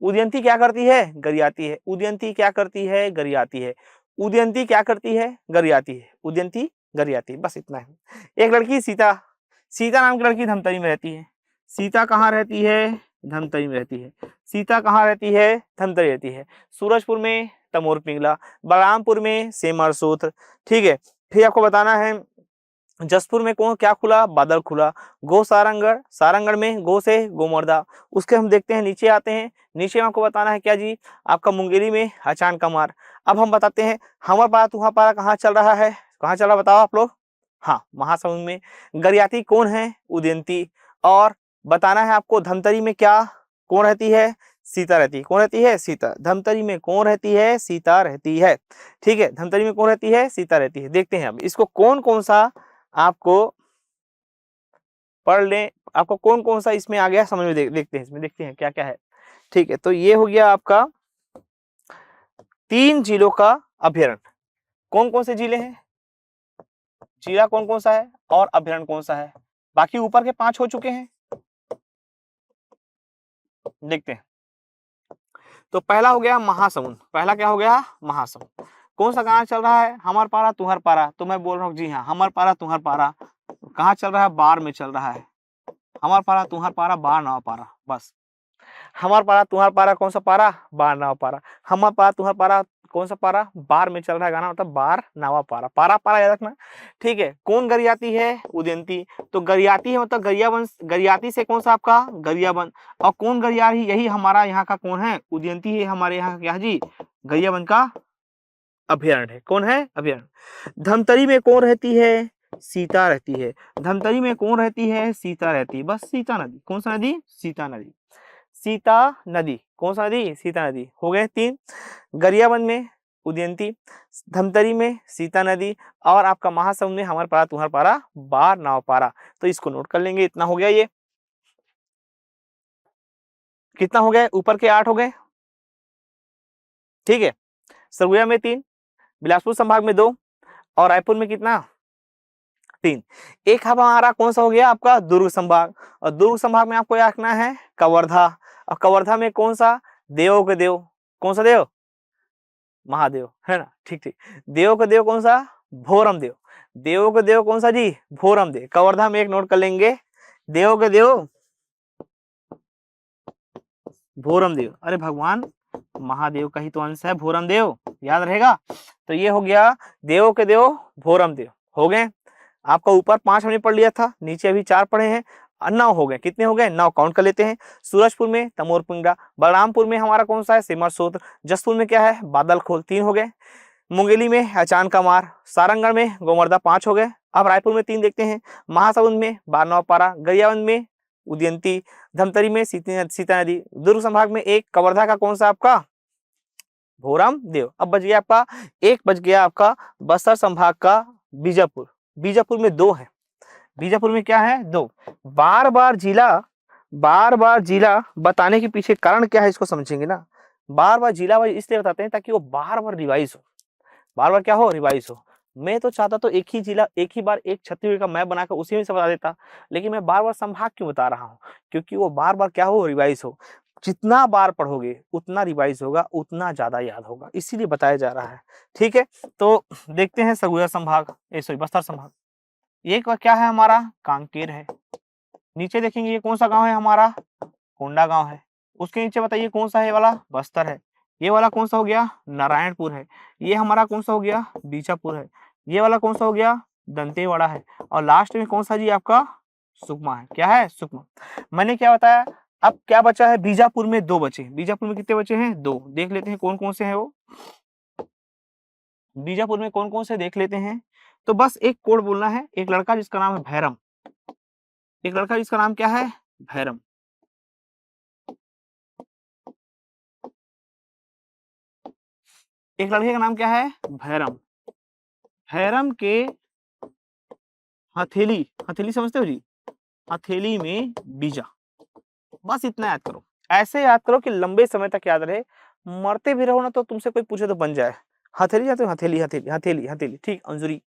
S1: उदयंती क्या करती है, गरियाती है। उदयंती क्या करती है, गरियाती है। उदयंती क्या करती है, गरियाती है। उदयंती गरियाती है, बस इतना है। एक लड़की सीता, सीता नाम की लड़की धमतरी में रहती है। सीता कहाँ रहती है, धमतरी में रहती है। सीता कहाँ रहती है, धमतरी रहती है। सूरजपुर में तमोर पिंगला, बलरामपुर में सेमर सूत्र, ठीक है। फिर आपको बताना है जसपुर में कौन क्या खुला, बादल खुला। गो सारंगढ़, सारंगढ़ में गो से गोमर्दा। उसके हम देखते हैं, नीचे आते हैं। नीचे में आपको बताना है क्या जी, आपका मुंगेली में अचान का मार। अब हम बताते हैं हमर पारा तुहर पारा कहाँ चल रहा है, कहाँ चल रहा बताओ आप लोग। हाँ, महासमुंद में। गरियाती कौन है, उदयंती। और बताना है आपको धमतरी में क्या कौन रहती है, सीता रहती है। कौन रहती है, सीता। धमतरी में कौन रहती है, सीता रहती है, ठीक है। धमतरी में कौन रहती है, सीता रहती है। देखते हैं अब इसको कौन कौन सा आपको पढ़ लें, आपको कौन कौन सा इसमें आ गया समझ में, देखते हैं इसमें, देखते हैं क्या क्या है, ठीक है। तो ये हो गया आपका 3 जिलों का अभ्यारण्य। कौन कौन से जिले हैं, जिला कौन कौन सा है और अभ्यारण्य कौन सा है। बाकी ऊपर के 5 हो चुके हैं, देखते हैं। तो पहला हो गया महासमुंद। पहला क्या हो गया, महासमुंद। कौन सा गाना चल रहा है, हमर पारा तुहर पारा। तो मैं बोल रहा हूँ जी हाँ, हमर पारा तुहर पारा कहाँ चल रहा है, बार में चल रहा है। हमर पारा तुहर पारा, बार नाव पारा, बस। हमर पारा तुहर पारा कौन सा पारा, बार नावा पारा। हमर पारा तुहर पारा कौन सा पारा, बार में चल रहा है गाना, मतलब बार नावा पारा, पारा पारा याद रखना, ठीक है। कौन गरियाती है, उदयंती। तो गरियाती है मतलब गरियाबंद, गरियाती से कौन सा आपका, गरियाबंद। और कौन गरिया रही, यही हमारा यहाँ का कौन है, उदयंती है हमारे यहाँ का क्या है जी, गरियाबंद का अभ्यारण्य है। कौन है, अभ्यारण्य। धमतरी में कौन रहती है, सीता रहती है। धमतरी में कौन रहती है, सीता रहती है, बस सीता नदी। कौन सा नदी, सीता नदी। सीता नदी, कौन सा नदी, सीता नदी। हो गए 3। गरियाबंद में उदयंती, धमतरी में सीता नदी, और आपका महासमुंद में हमार पारा तुहर पारा, बार नाव पारा। तो इसको नोट कर लेंगे, इतना हो गया। ये कितना हो गया, ऊपर के 8 हो गए, ठीक है। सरगुजा में 3, बिलासपुर संभाग में 2, और रायपुर में कितना, 3। एक हमारा कौन सा हो गया आपका, दुर्ग संभाग। और दुर्ग संभाग में आपको याद रखना है कवर्धा। और कवर्धा में कौन सा, देवों के देव। कौन सा देव, महादेव, है ना, ठीक ठीक। देव का देव कौन सा, भोरम देव। देव का देव कौन सा जी, भोरम देव। कवर्धा में एक नोट कर लेंगे, देव के देव भोरम देव। अरे भगवान, महादेव का ही तो अंश है भोरम देव, याद रहेगा। तो ये हो गया देव के देव भोरम देव, हो गए। आपका ऊपर 5 हमने पढ़ लिया था, नीचे अभी 4 पढ़े हैं, 9 हो गए। कितने हो गए, 9 काउंट कर लेते हैं। सूरजपुर में तमोर पिंगड़ा, बलरामपुर में हमारा कौन सा है, सिमर सूत्र। जसपुर में क्या है, बादल खोल, 3 हो गए। मुंगेली में अचान का मार, सारंगढ़ में गोमर्दा, 5 हो गए। अब रायपुर में 3 देखते हैं, महासमुंद में बारनवा पारा, गरियाबंद में उदयंती, धमतरी में सीता नदी, दुर्ग संभाग में 1, कवर्धा का कौन सा आपका, भोरम देव। अब बच गया आपका, एक बच गया आपका बस्तर संभाग का बीजापुर। बीजापुर में 2 है, बीजापुर में क्या है, 2। बार बार जिला, बार बार जिला बताने के पीछे कारण क्या है, इसको समझेंगे ना। बार बार जिला इसलिए बताते हैं ताकि वो बार बार रिवाइज हो, बार बार क्या हो, रिवाइज हो। मैं तो चाहता तो एक ही जिला, एक ही बार एक छत्तीसगढ़ का मैप बनाकर उसी में से बता देता, लेकिन मैं बार बार संभाग क्यों बता रहा हूँ, क्योंकि वो बार बार क्या हो, रिवाइज हो। जितना बार पढ़ोगे उतना रिवाइज होगा, उतना ज्यादा याद होगा, इसीलिए बताया जा रहा है, ठीक है। तो देखते हैं सरगुजा संभाग, सॉरी बस्तर संभाग। ये क्या है हमारा, कांकेर है। नीचे देखेंगे ये कौन सा गांव है हमारा, कोंडा गांव है। उसके नीचे बताइए कौन सा है, ये वाला बस्तर है। ये वाला कौन सा हो गया, नारायणपुर है। ये हमारा कौन सा हो गया, बीजापुर है। ये वाला कौन सा हो गया, दंतेवाड़ा है। और लास्ट में कौन सा जी आपका, सुकमा है। क्या है, सुकमा। मैंने क्या बताया, अब क्या बचा है, बीजापुर में 2 बचे। बीजापुर में कितने बचे हैं, 2। देख लेते हैं कौन कौन से हैं वो, बीजापुर में कौन कौन से देख लेते हैं। तो बस एक कोड बोलना है, एक लड़का जिसका नाम है भैरम, एक लड़का जिसका नाम क्या है, भैरम। एक लड़के का नाम क्या है, भैरम। भैरम के हथेली, हथेली समझते हो जी, हथेली में बीजा। बस इतना याद करो, ऐसे याद करो कि लंबे समय तक याद रहे, मरते भी रहो ना तो तुमसे कोई पूछे तो बन जाए। हथेली जाते हो, हथेली हथेली हथेली हथेली, ठीक। अंजुरी,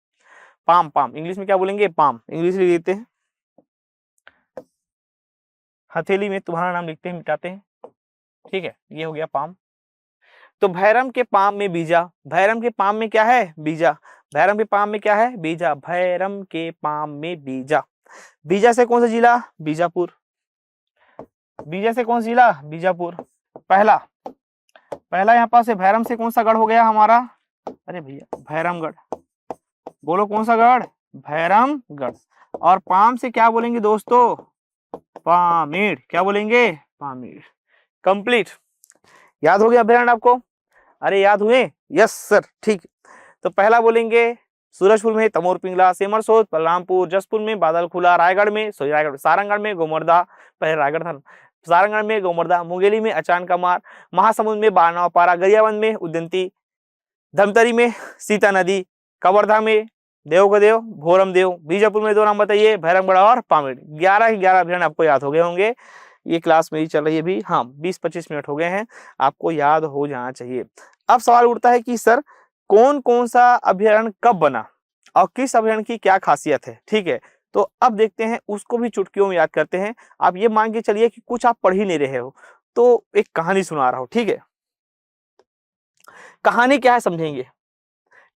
S1: पाम, पाम इंग्लिश में क्या बोलेंगे, पाम इंग्लिश लिख देते हैं। हथेली में तुम्हारा नाम लिखते हैं, मिटाते हैं, ठीक है, ये हो गया पाम। तो भैरम के पाम में बीजा, भैरम के पाम में क्या है, बीजा। भैरम के पाम में क्या है, बीजा। भैरम के पाम में बीजा। बीजा से कौन सा जिला, बीजापुर। बीजा से कौन सा जिला, बीजापुर। पहला, पहला यहाँ पास है। भैरम से कौन सा गढ़ हो गया हमारा, अरे भैया भैरमगढ़। बोलो कौन सा गढ़, भैरमगढ़। और पाम से क्या बोलेंगे दोस्तों, पामेड़। क्या बोलेंगे, पामेड़। कंप्लीट। याद हो गया अभ्यारण आपको, अरे याद हुए, यस सर, ठीक। तो पहला बोलेंगे सूरजपुर में तमोर पिंगला, सेमरसोद, बलरामपुर, जसपुर में बादलखुला, रायगढ़ में, सॉरी रायगढ़, सारंगगढ़ में गोमर्दा, पहले रायगढ़ था, सारंगगढ़ में गोमर्दा, मुंगेली में अचान कमार, महासमुंद में बारनाव पारा, गरियाबंद में उदयंती, धमतरी में सीता नदी, कवर्धा में देवगदेव, भोरम देव, बीजापुर में दो नाम बताइए, भैरमगढ़ और पामेड़। 11 के 11 अभ्यारण आपको याद हो गए होंगे। ये क्लास मेरी चल रही है भी, हाँ 20-25 मिनट हो गए हैं, आपको याद हो जाना चाहिए। अब सवाल उठता है कि सर कौन कौन सा अभ्यारण कब बना और किस अभ्यारण की क्या खासियत है, ठीक है। तो अब देखते हैं, उसको भी चुटकियों में याद करते हैं। आप ये मान के चलिए कि कुछ आप पढ़ ही नहीं रहे हो, तो एक कहानी सुना रहा हूं, ठीक है। कहानी क्या है समझेंगे।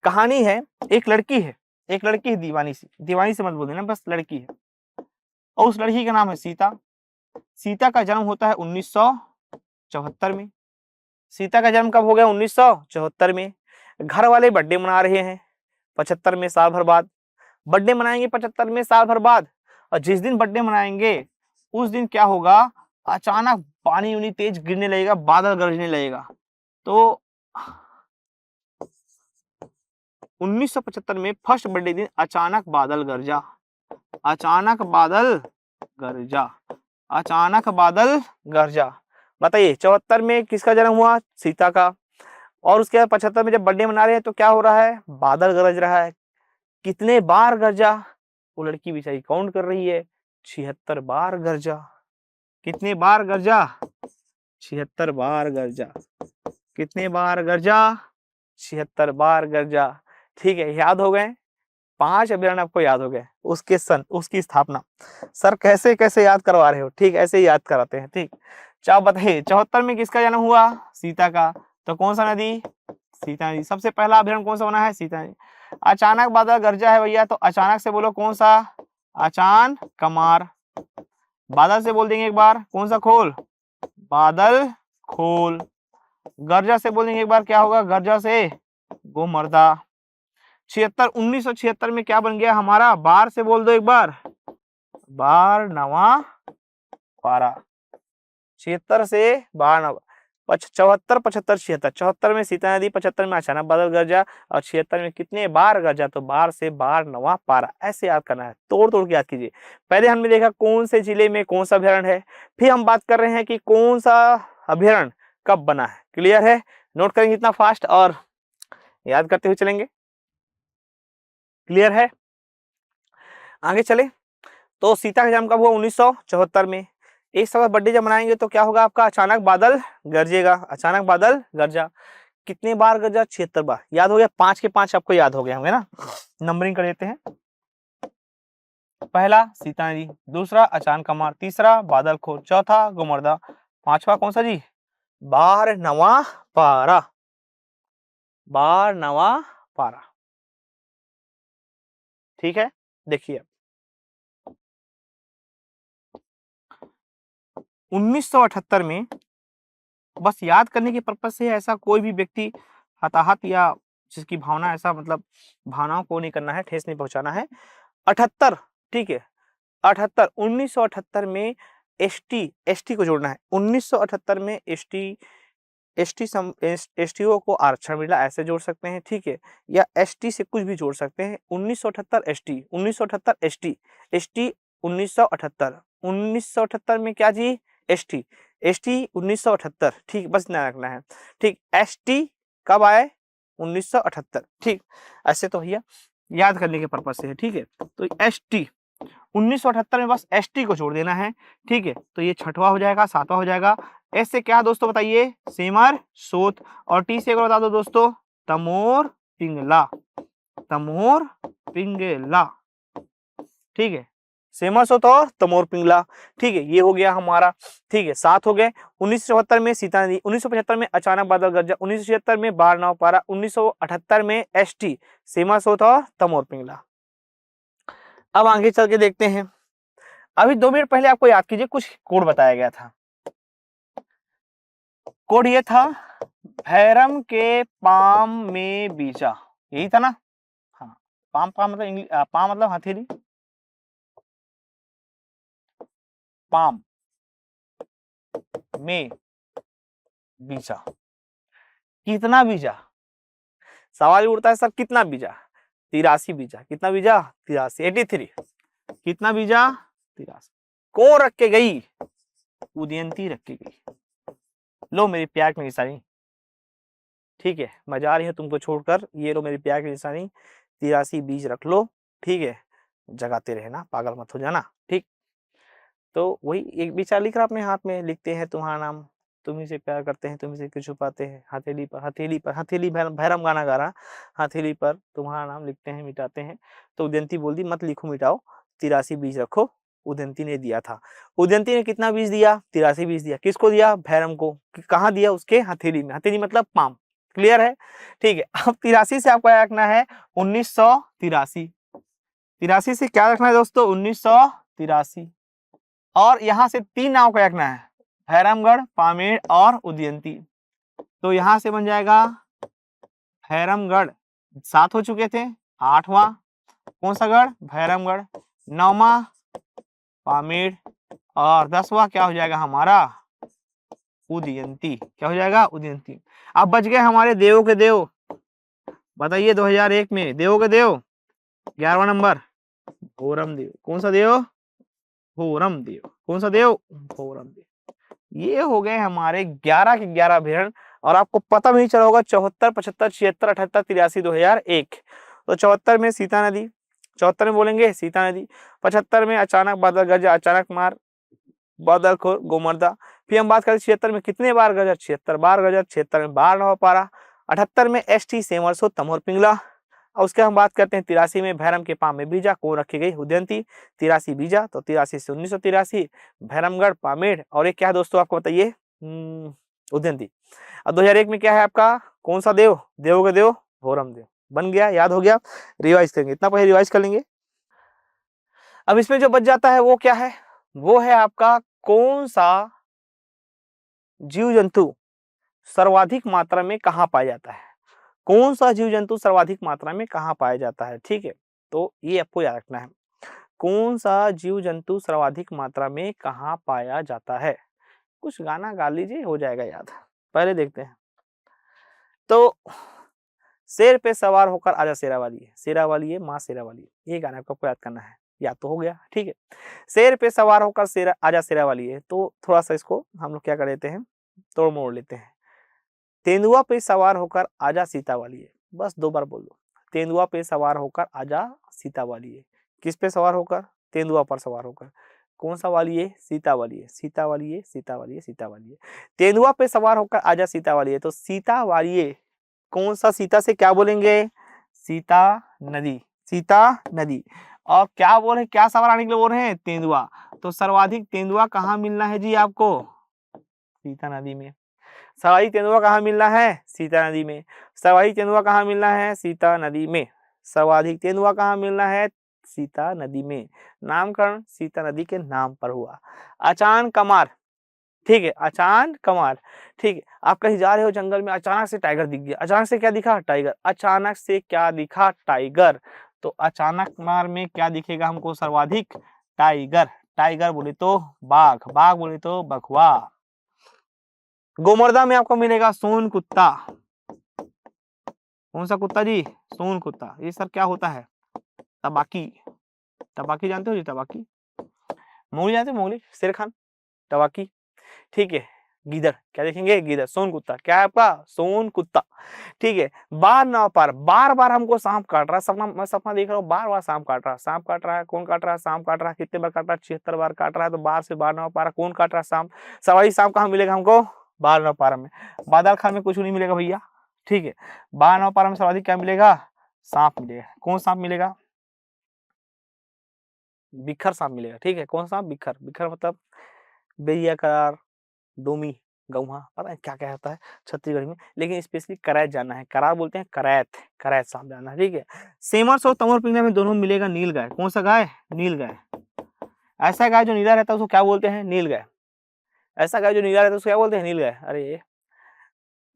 S1: कहानी है, एक लड़की है, एक लड़की है दीवानी सी, दीवानी से मत बोल देना, बस लड़की है, और उस लड़की का नाम है सीता। सीता का जन्म होता है 1974 में। सीता का जन्म कब हो गया, 1974 में। घर वाले बर्थडे मना रहे हैं 75 में, साल भर बाद बर्थडे मनाएंगे, 75 में साल भर बाद। और जिस दिन बर्थडे मनाएंगे उस दिन क्या होगा, अचानक पानी उनी तेज गिरने लगेगा, बादल गरजने लगेगा। तो 1975 में फर्स्ट बर्थडे दिन अचानक बादल गरजा, अचानक बादल गरजा, अचानक बादल गरजा। बताइए 74 में किसका जन्म हुआ, सीता का। और उसके बाद 75 में जब बर्थडे मना रहे हैं तो क्या हो रहा है, बादल गरज रहा है। कितने बार गरजा, वो लड़की बेचारी काउंट कर रही है, 76 बार गरजा। कितने बार गरजा, 76 बार गरजा। कितने बार गरजा, 76 बार गरजा। ठीक है, याद हो गए 5 अभ्यारण आपको याद हो गए। उसके सन, उसकी स्थापना। सर कैसे कैसे याद करवा रहे हो, ठीक ऐसे ही याद कराते हैं, ठीक। चाहो बताइए 74 में किसका जन्म हुआ, सीता का। तो कौन सा नदी, सीता नदी। सबसे पहला अभ्यारण कौन सा बना है, सीता नदी। अचानक बादल गरजा है भैया, तो अचानक से बोलो कौन सा, अचान कमार। बादल से बोल देंगे एक बार, कौन सा खोल, बादल खोल। गरजा से बोलेंगे एक बार, क्या होगा, गरजा से गोमर्दा। 76, 1976 में क्या बन गया हमारा, बार से बोल दो एक बार, बार नवा पारा। 76 से बार नवा, 74, 75, 76। 74 में सीता नदी, 75 में अचानक बादल गरजा, और 76 में कितने बार गरजा, तो बार से बार नवा पारा। ऐसे याद करना है, तोड़ तोड़ के याद कीजिए। पहले हमने देखा कौन से जिले में कौन सा अभ्यारण्य है, फिर हम बात कर रहे हैं कि कौन सा अभ्यारण्य कब बना है। क्लियर है, नोट करेंगे इतना फास्ट और याद करते हुए चलेंगे। क्लियर है, आगे चले। तो सीता का जन्म कब हुआ, 1974 में। एक समय बर्थडे जब मनाएंगे तो क्या होगा आपका, अचानक बादल गरजेगा, अचानक बादल गरजा। कितने बार गरजा, 76 बार। याद हो गया, 5 के 5 आपको याद हो गए होंगे ना। नंबरिंग कर देते हैं। पहला सीता नदी, दूसरा अचान कमार, तीसरा बादल खोल, चौथा गोमर्दा, पांचवा कौन सा जी, बार नवा पारा, बार नवा पारा। ठीक है, देखिए 1978 में, बस याद करने के पर्पज से, ऐसा कोई भी व्यक्ति हताहत या जिसकी भावना, ऐसा मतलब भावनाओं को नहीं करना है, ठेस नहीं पहुंचाना है। 78, ठीक है, 78, 1978 में एसटी को जोड़ना है। 1978 में एसटीओ को आरक्षण मिला, ऐसे जोड़ सकते हैं, ठीक है, या एसटी से कुछ भी जोड़ सकते हैं। 1978 एसटी, 1978 एसटी, एसटी 1978, 1978 में क्या जी, एसटी, एसटी 1978, ठीक, बस इतना रखना है, ठीक। एसटी कब आए, 1978, ठीक। ऐसे तो भैया याद करने के पर्पज से है, ठीक है। तो ST 1978 में बस ST को छोड़ देना है, ठीक है। तो ये छठवां हो जाएगा, सातवां हो जाएगा। S से क्या दोस्तों बताइए, सेमर सोत, और T से एक बता दो दोस्तों, तमोर पिंगला, तमोर पिंगला, ठीक है। सेमर सोत और तमोर पिंगला, ठीक है। ये हो गया हमारा, ठीक है, 7 हो गए। 1974 में सीता नदी, 1975 में अचानक बादल गरजा, 1976 में बाढ़ नाव पारा, 1978 में ST सेमर सोत और तमोर पिंगला। अब आगे चल के देखते हैं। अभी 2 मिनट पहले आपको याद कीजिए कुछ कोड बताया गया था। कोड ये था, भैरम के पाम में बीजा, यही था ना। हाँ, पाम पाम मतलब पाम मतलब हथेली, पाम में बीजा, कितना बीजा? सवाल उठता है सर कितना बीजा? 83 बीजा। कितना बीजा? 83, 83। कितना बीजा? 83। को रख के गई? उदयंती रख के गई। लो मेरी प्यार की निशानी, ठीक है, मजा आ रही है तुमको छोड़कर, ये लो मेरी प्यार की निशानी, 83 बीज रख लो, ठीक है, जगाते रहना, पागल मत हो जाना, ठीक। तो वही एक विचार लिख रहा अपने हाथ में, लिखते हैं तुम्हारा नाम, तुम्ही से प्यार करते हैं, तुम्ही से क्यों छुपाते हैं, हथेली पर, हथेली पर, हथेली भैरम गाना गा रहा, हथेली पर तुम्हारा नाम लिखते हैं, मिटाते हैं। तो उदयंती बोल दी मत लिखो मिटाओ, 83 बीज रखो। उदयंती ने दिया था। उदयंती ने कितना बीज दिया? 83 बीज दिया। किसको दिया? भैरम को। कहाँ दिया? उसके हथेली में। हथेली मतलब पाम। क्लियर है, ठीक है। अब 83 से आपको रखना है 1983। 83 से क्या रखना है दोस्तों? 1983। और यहां से 3 नाव को रखना है, भैरमगढ़, पामेड़ और उदयंती। तो यहां से बन जाएगा भैरमगढ़, 7 हो चुके थे, 8वां कौन सा गढ़? भैरमगढ़, 9वां पामेड़, और 10वां क्या हो जाएगा हमारा? उदयंती। क्या हो जाएगा? उदयंती। अब बच गए हमारे देवों के देव, बताइए 2001 में देवों के देव, 11वां नंबर भोरम देव। कौन सा देव? भोरम देव। कौन सा देव? भोरम देव। ये हो गए हमारे 11 के 11 अभिहरण। और आपको पता भी नहीं चला होगा 74, 75, 76, 78, 83, 2001। तो 74 में सीता नदी, 74 में बोलेंगे सीता नदी। 75 में अचानक बादल गरजा, अचानक मार, बादल खोर, गोमर्दा। फिर हम बात करें 76 में कितने बार गरजा? 76 बार गरजा। 76 में बाढ़ ना हो पारा। 78 में ST सेमर सोत तमोर पिंगला। और उसके हम बात करते हैं 83 में भैरम के पाम में बीजा, को रखी गई? उदयंती। 83 बीजा, तो 83 से 1983 भैरमगढ़, पामेड़, और एक क्या है दोस्तों आपको बताइए? उदयंती। अब 2001 में क्या है आपका? कौन सा देव? देवों के देव भोरम देव। बन गया, याद हो गया। रिवाइज करेंगे, इतना पहले रिवाइज कर लेंगे। अब इसमें जो बच जाता है वो क्या है? वो है आपका कौन सा जीव जंतु सर्वाधिक मात्रा में कहाँ पाया जाता है? कौन सा जीव जंतु सर्वाधिक मात्रा में कहाँ पाया जाता है? ठीक है, तो ये आपको याद रखना है। कौन सा जीव जंतु सर्वाधिक मात्रा में कहाँ पाया जाता है? कुछ गाना गा लीजिए, हो जाएगा याद। पहले देखते हैं। तो शेर पे सवार होकर आजा शेरा वाली, शेरा वाली है माँ शेरा वाली, ये गाना आपको याद करना है। याद तो हो गया, ठीक है। शेर पे सवार होकर शेरा आजा शेरा वाली है, तो थोड़ा सा इसको हम लोग क्या कर लेते हैं, तोड़ मोड़ लेते हैं। तेंदुआ पे सवार होकर आजा सीता वाली है, बस 2 बार बोल दो। तेंदुआ पे सवार होकर आजा सीता वाली है। किस पे सवार होकर? तेंदुआ पर सवार होकर। कौन सा वाली है? सीता वाली है, सीता वाली है, सीता वाली है, सीता वाली है। तेंदुआ पे सवार होकर आजा सीता वाली है, तो सीता वाली है। कौन सा सीता से क्या बोलेंगे? सीता नदी, सीता नदी। और क्या बोल रहे, क्या सवाल आने के लिए बोल रहे हैं? तेंदुआ। तो सर्वाधिक तेंदुआ कहाँ मिलना है जी आपको? सीता नदी में। सर्वाधिक तेंदुआ कहाँ मिलना है? सीता नदी में। सर्वाधिक तेंदुआ कहाँ मिलना है? सीता नदी में। सर्वाधिक तेंदुआ कहाँ मिलना है? सीता नदी में। नामकरण सीता नदी के नाम पर हुआ। अचान कमार, ठीक है, अचान कमार, ठीक है। आप कहीं जा रहे हो जंगल में, अचानक से टाइगर दिख गया। अचानक से क्या दिखा? टाइगर। अचानक से क्या दिखा? टाइगर। तो अचानक मार में क्या दिखेगा हमको सर्वाधिक? टाइगर। टाइगर बोले तो बाघ, बाघ बोले तो बघवा। गोमर्दा में आपको मिलेगा सोन कुत्ता। कौन सा कुत्ता जी? सोन कुत्ता। ये सर क्या होता है? तबाकी। तबाकी जानते हो जी? तबाकी। मोगली जानते हो? मोगली, शेर खान, तबाकी, ठीक है। गीदड़, क्या देखेंगे? गीदड़। सोन कुत्ता, क्या है आपका? सोन कुत्ता। ठीक है। बार नौ पार, बार बार हमको सांप काट रहा है, सपना, मैं सपना देख रहा हूँ बार बार सांप काट रहा है, सांप काट रहा है, कौन काट रहा है? सांप काट रहा है। कितने बार काट रहा है? 76 बार काट रहा है। तो बार से बार नौ पारा, कौन काट रहा है? सांप। सवारी सांप कहाँ मिलेगा हमको? बार नौ पारा में। बादल खान में कुछ नहीं मिलेगा भैया। ठीक है। बार नौ पारा में सर्वाधिक क्या मिलेगा? सांप मिलेगा। कौन सांप मिलेगा? बिखर सांप मिलेगा। ठीक है। कौन सांप? बिखर। बिखर मतलब बेरियाकार, डोमी, गौहा, पता है क्या क्या होता है छत्तीसगढ़ में, लेकिन स्पेशली करैत जानना है। करार बोलते हैं, करैत, करैत सांप जानना है। ठीक है। सेमर्स और तमोर पिंगला में दोनों मिलेगा नील गाय। कौन सा गाय? नील गाय। ऐसा गाय जो नीला रहता है उसको क्या बोलते हैं? नील गाय। ऐसा गाय जो नीला रहता है उसको क्या बोलते हैं? नील गाय। अरे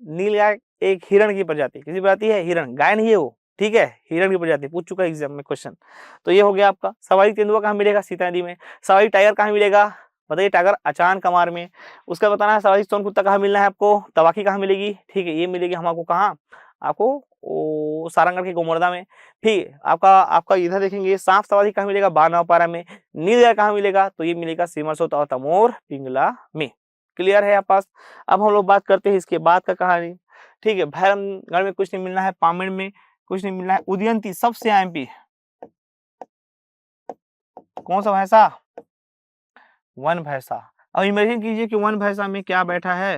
S1: नील गाय एक हिरण की प्रजाति, किसी प्रजाति है? हिरण, गाय नहीं है वो। ठीक है। हिरण की प्रजाति पूछ चुका है एग्जाम में क्वेश्चन। तो ये हो गया आपका। सवारी तेंदुआ कहाँ मिलेगा? सीता नदी में। सवारी टाइगर कहाँ मिलेगा? बताइए। टाइगर अचान कमार में। उसका बताना है। सवारी सोन कुत्ता कहाँ मिलना है आपको? तवाकी कहाँ मिलेगी? ठीक है। ये मिलेगी हमको कहाँ? आपको सारंगढ़ के गोमर्दा में। ठीक है। आपका आपका इधर देखेंगे सांप सवारी कहाँ मिलेगा? बानवपारा में। नीलगाय कहाँ मिलेगा? तो ये मिलेगा सिमरसोत और तमोर पिंगला में। क्लियर है आप पास? अब हम लोग बात करते हैं इसके बाद का कहानी। ठीक है। भैरमगढ़ में कुछ नहीं मिलना है, पामेड़ में कुछ नहीं मिलना है, उदयंती सबसे एमपी। कौन सा भैंसा? वन भैंसा। अब इमेजिन कीजिए कि वन भैंसा में क्या बैठा है?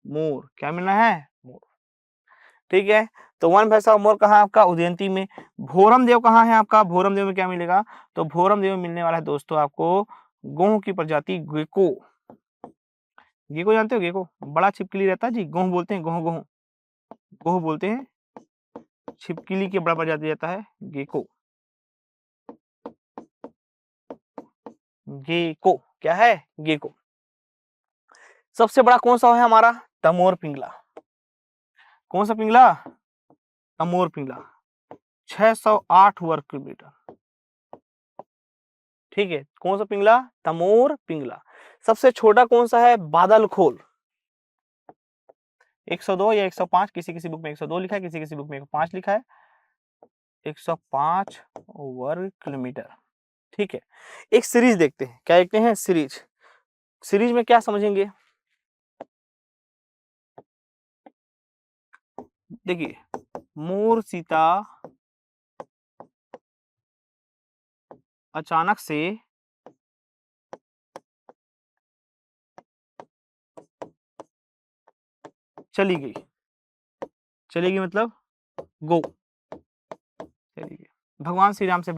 S1: मोर। क्या मिलना है? मोर। ठीक है। तो वन भैंसा और मोर कहाँ आपका? उदयंती में। भोरम देव कहाँ है आपका? भोरम देव में क्या मिलेगा? तो भोरम देव में मिलने वाला है दोस्तों आपको गोह की प्रजाति गेको। गेको जानते हो? गेको बड़ा छिपकली रहता है जी, गोह बोलते हैं, गोह गोह गोह बोलते हैं। छिपकली के बड़ा प्रजाति रहता है गेको। गेको क्या है? गेको। सबसे बड़ा कौन सा है हमारा? तमोर पिंगला। कौन सा पिंगला? तमोर पिंगला। 608 वर्ग किलोमीटर। ठीक है। कौन सा पिंगला? तमोर पिंगला। सबसे छोटा कौन सा है? बादल खोल। 102 या 105, किसी किसी बुक में 102 लिखा है, किसी किसी बुक में 105 लिखा है। 105 वर्ग किलोमीटर। ठीक है। एक सीरीज देखते हैं, क्या देखते हैं? सीरीज। सीरीज में क्या समझेंगे? देखिए, मोर सीता अचानक से चली गई। चली गई मतलब गो, चली गई। भगवान श्री राम से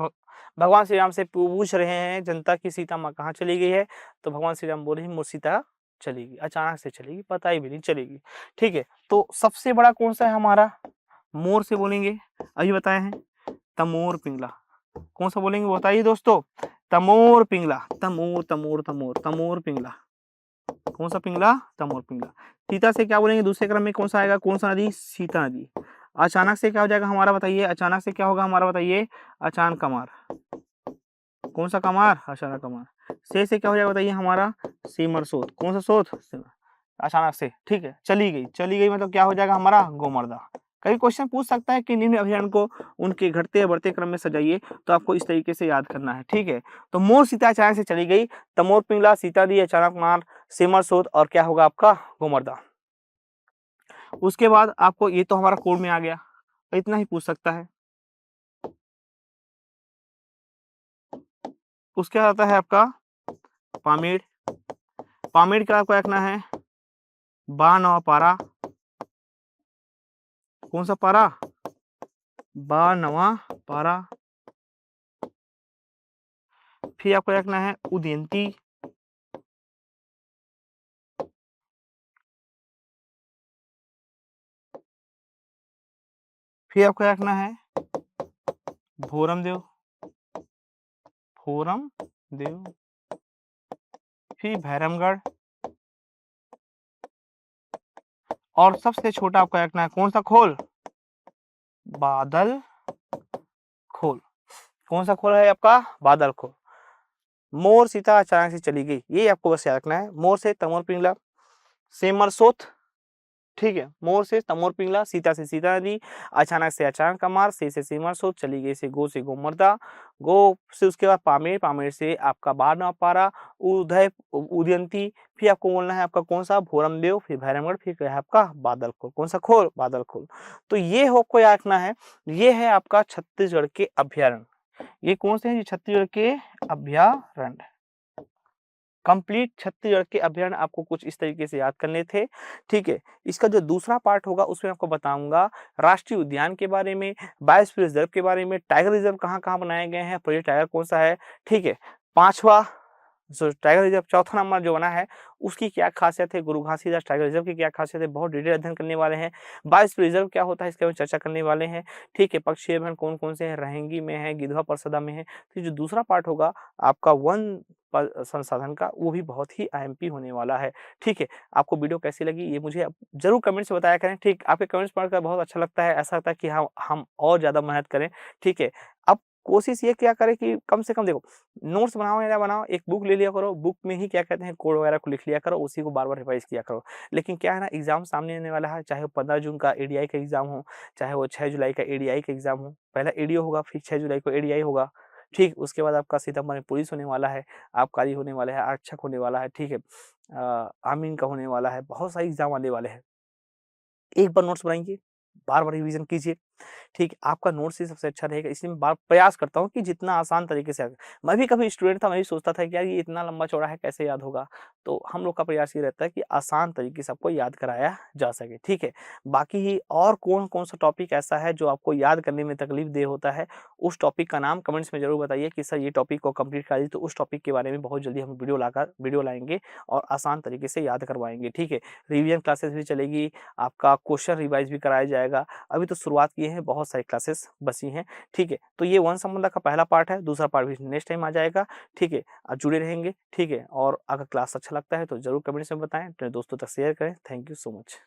S1: भगवान श्री राम से पूछ रहे हैं जनता की सीता माँ कहाँ चली गई है? तो भगवान श्री राम बोल रहे हैं मोर सीता चली गई, अचानक से चली गई, पता ही भी नहीं चलेगी। ठीक है। तो सबसे बड़ा कौन सा है हमारा? मोर से बोलेंगे, अभी बताए हैं, तमोर पिंगला। कौन सा बोलेंगे बताइए दोस्तों? तमोर पिंगला। तमोर तमोर तमोर तमोर पिंगला। कौन सा पिंगला? तमोर पिंगला। सीता से क्या बोलेंगे? दूसरे क्रम में कौन सा आएगा? कौन सा नदी? सीता नदी। अचानक से क्या हो जाएगा हमारा? बताइए। अचानक से क्या होगा हमारा? बताइए। अचान कमार। कौन सा कमार? अचानक कमार। से क्या हो जाएगा बताइए हमारा? सीमर सोत। कौन सा सोत? अचानक से। ठीक है। चली गई। चली गई मतलब क्या हो जाएगा हमारा? गोमर्दा। कई क्वेश्चन पूछ सकता है कि निम्न अभियान को उनके घटते या बढ़ते क्रम में सजाइए, तो आपको इस तरीके से याद करना है। ठीक है। तो मोर सीता अचानक से चली गई, तमोर पिंगला, सीता दी, अचानक मार, सिमर सोत, और क्या होगा आपका? गोमर्दा। उसके बाद आपको ये तो हमारा कोड में आ गया, इतना ही पूछ सकता है। उसके आता है आपका पामेड़। पामेड़ का आपको रखना है बानवा पारा। कौन सा पारा? बानवा पारा। फिर आपको रखना है उदयंती। फिर आपको रखना है भोरम देव। भोरम देव। फिर भैरमगढ़। और सबसे छोटा आपको रखना है कौन सा खोल? बादल खोल। कौन सा खोल है आपका? बादल खोल। मोर सीता अचानक से चली गई, ये आपको बस याद रखना है। मोर से तमोर पिंगला, सेमर सोत। ठीक है, मोर से तमोर पिंगला, सीता से सीता नदी, अचानक से अचानक का मार, से सीमा सो, चली गई से गो मर्दा, गो से उसके बाद पामेर, पामेर से आपका बाढ़ ना पारा, उदय उदयंती, फिर आपको बोलना है आपका कौन-सा भोरमदेव, फिर भैरमगढ़, फिर क्या है आपका बादलखोल, कौन-सा खोल? बादलखोल। तो ये हो आपको याद रखना है, ये है आपका छत्तीसगढ़ के अभयारण्य। ये कौन से हैं? ये छत्तीसगढ़ के अभयारण्य। कंप्लीट छत्तीसगढ़ के अभयारण्य आपको कुछ इस तरीके से याद करने थे, ठीक है। इसका जो दूसरा पार्ट होगा उसमें आपको बताऊँगा राष्ट्रीय उद्यान के बारे में, बायोस्फीयर रिजर्व के बारे में, टाइगर रिजर्व कहाँ-कहाँ बनाए गए हैं, प्रोजेक्ट टाइगर कौन-सा है, ठीक है। 5वां जो टाइगर रिजर्व चौथा नंबर जो बना है, उसकी क्या खासियत है, गुरु घासीदास टाइगर रिजर्व की क्या खासियत है, बहुत डिटेल अध्ययन करने वाले हैं। बायोस्फीयर रिजर्व क्या होता है, इसके बारे में चर्चा करने वाले हैं, ठीक है। पक्षी अभयारण्य कौन-कौन से हैं, रहेंगी में है, गिधवा परसदा में है। तो जो दूसरा पार्ट होगा आपका वन संसाधन का, वो भी बहुत ही आईएमपी होने वाला है, ठीक है। आपको वीडियो कैसी लगी ये मुझे आप ज़रूर कमेंट्स में बताया करें, ठीक। आपके कमेंट्स पढ़कर बहुत अच्छा लगता है, ऐसा लगता है कि हाँ, हम और ज़्यादा मेहनत करें, ठीक है। अब कोशिश ये किया करें कि कम से कम देखो, नोट्स बनाओ या ना बनाओ, एक बुक ले लिया करो, बुक में ही क्या कहते हैं कोड वगैरह को लिख लिया करो, उसी को बार-बार रिवाइज़ किया करो। लेकिन क्या है ना, एग्ज़ाम सामने आने वाला है, चाहे वो 15 जून का एडीआई का एग्ज़ाम हो, चाहे वो 6 जुलाई का एडीआई का एग्ज़ाम हो। पहला एडीओ होगा, फिर 6 जुलाई को एडीआई होगा, ठीक। उसके बाद आपका सितंबर में पुलिस होने वाला है, आबकारी होने वाला है, आरक्षक होने वाला है, ठीक है। आमीन का होने वाला है, बहुत सारे एग्ज़ाम आने वाले हैं। एक बार नोट्स बनाइए, बार-बार रिवीज़न कीजिए, ठीक है, आपका नोट्स ही सबसे अच्छा रहेगा, इसलिए मैं बार प्रयास करता हूँ कि जितना आसान तरीके से मैं भी कभी स्टूडेंट था, मैं भी सोचता था कि यार ये इतना लंबा-चौड़ा है, कैसे याद होगा? तो हम लोग का प्रयास ये रहता है कि आसान तरीके से आपको याद कराया जा सके, ठीक है? बाकी और कौन-कौन सा टॉपिक ऐसा है जो आपको याद करने में तकलीफ देह होता है, उस टॉपिक का नाम कमेंट्स में ज़रूर बताइए कि सर ये टॉपिक को कंप्लीट करा दीजिए, तो उस टॉपिक के बारे में बहुत जल्दी हम वीडियो लाएँगे और आसान तरीके से याद करवाएँगे, ठीक है? रिवीजन क्लासेस भी चलेगी, आपका क्वेश्चन रिवाइज़ भी कराया जाएगा। अभी तो शुरुआत किए हैं, बहुत सारी क्लासेस बची हैं, ठीक है। तो ये वन संबंधा का पहला पार्ट है, दूसरा पार्ट भी नेक्स्ट टाइम आ जाएगा, ठीक है। जुड़े रहेंगे, ठीक है। और अगर क्लास अच्छा लगता है तो ज़रूर कमेंट्स में बताएँ, अपने दोस्तों तक शेयर करें। Thank you so much.